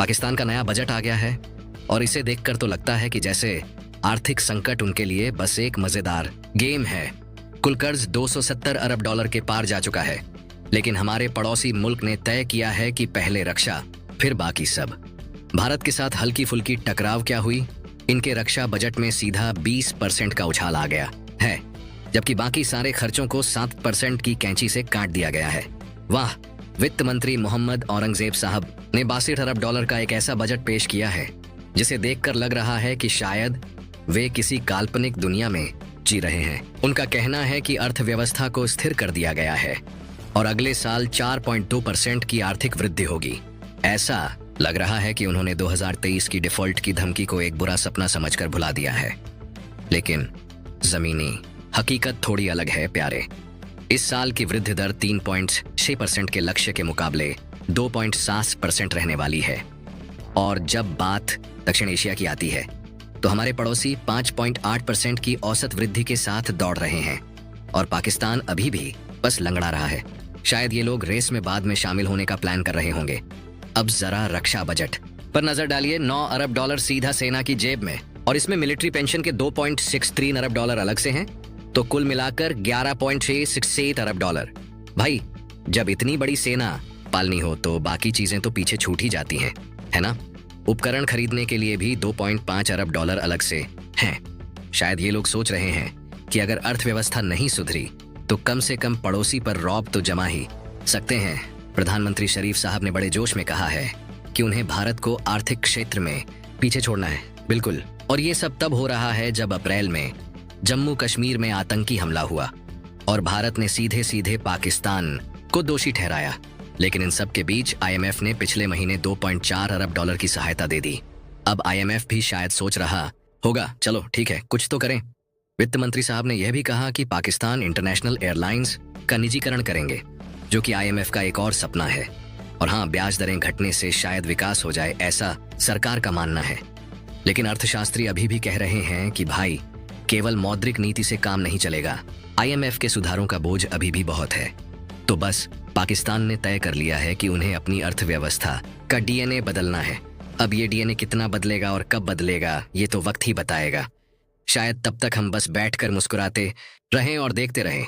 पाकिस्तान का नया बजट आ गया है और इसे देखकर तो लगता है कि जैसे आर्थिक संकट उनके लिए बस एक मजेदार गेम है। कुल कर्ज 270 अरब डॉलर के पार जा चुका है, लेकिन हमारे पड़ोसी मुल्क ने तय किया है कि पहले रक्षा फिर बाकी सब। भारत के साथ हल्की फुल्की टकराव क्या हुई, इनके रक्षा बजट में सीधा 20% का उछाल आ गया है, जबकि बाकी सारे खर्चों को 7% की कैंची से काट दिया गया है। वाह, वित्त मंत्री मोहम्मद औरंगजेब साहब ने 62 अरब डॉलर का एक ऐसा बजट पेश किया है जिसे देखकर लग रहा है कि शायद वे किसी काल्पनिक दुनिया में जी रहे हैं। उनका कहना है कि अर्थव्यवस्था को स्थिर कर दिया गया है और अगले साल 4.2% की आर्थिक वृद्धि होगी। ऐसा लग रहा है कि उन्होंने 2023 की डिफॉल्ट की धमकी को एक बुरा सपना समझकर भुला दिया है, लेकिन जमीनी हकीकत थोड़ी अलग है प्यारे। इस साल की वृद्धि दर 3.6% के लक्ष्य के मुकाबले 2.7% रहने वाली है। और जब बात दक्षिण एशिया की आती है तो हमारे पड़ोसी 5.8% की औसत वृद्धि के साथ दौड़ रहे हैं और पाकिस्तान अभी भी बस लंगड़ा रहा है। शायद ये लोग रेस में बाद में शामिल होने का प्लान कर रहे होंगे। अब जरा रक्षा बजट पर नजर डालिए। 9 अरब डॉलर सीधा सेना की जेब में और इसमें मिलिट्री पेंशन के 2.63 अरब डॉलर अलग से हैं, तो कुल मिलाकर 11.668 अरब डॉलर। भाई, जब इतनी बड़ी सेना पालनी हो तो बाकी चीजें तो पीछे छूट ही जाती हैं, है ना? उपकरण खरीदने के लिए भी 2.5 अरब डॉलर अलग से हैं। शायद ये लोग सोच रहे हैं कि अगर अर्थव्यवस्था नहीं सुधरी तो कम से कम पड़ोसी पर रौब तो जमा ही सकते हैं। प्रधानमंत्री शरीफ साहब ने बड़े जोश में कहा है कि उन्हें भारत को आर्थिक क्षेत्र में पीछे छोड़ना है। बिल्कुल, और ये सब तब हो रहा है जब अप्रैल में जम्मू कश्मीर में आतंकी हमला हुआ और भारत ने सीधे सीधे पाकिस्तान को दोषी ठहराया। लेकिन इन सब के बीच IMF ने पिछले महीने 2.4 अरब डॉलर की सहायता दे दी। अब IMF भी शायद सोच रहा होगा, चलो ठीक है, कुछ तो करें। वित्त मंत्री साहब ने यह भी कहा कि पाकिस्तान इंटरनेशनल एयरलाइंस का निजीकरण करेंगे, जो कि IMF का एक और सपना है। और हाँ, ब्याज दरें घटने से शायद विकास हो जाए, ऐसा सरकार का मानना है। लेकिन अर्थशास्त्री अभी भी कह रहे हैं कि भाई, केवल मौद्रिक नीति से काम नहीं चलेगा, IMF के सुधारों का बोझ अभी भी बहुत है। तो बस पाकिस्तान ने तय कर लिया है कि उन्हें अपनी अर्थव्यवस्था का DNA बदलना है। अब ये DNA कितना बदलेगा और कब बदलेगा, ये तो वक्त ही बताएगा। शायद तब तक हम बस बैठकर मुस्कुराते रहें और देखते रहें।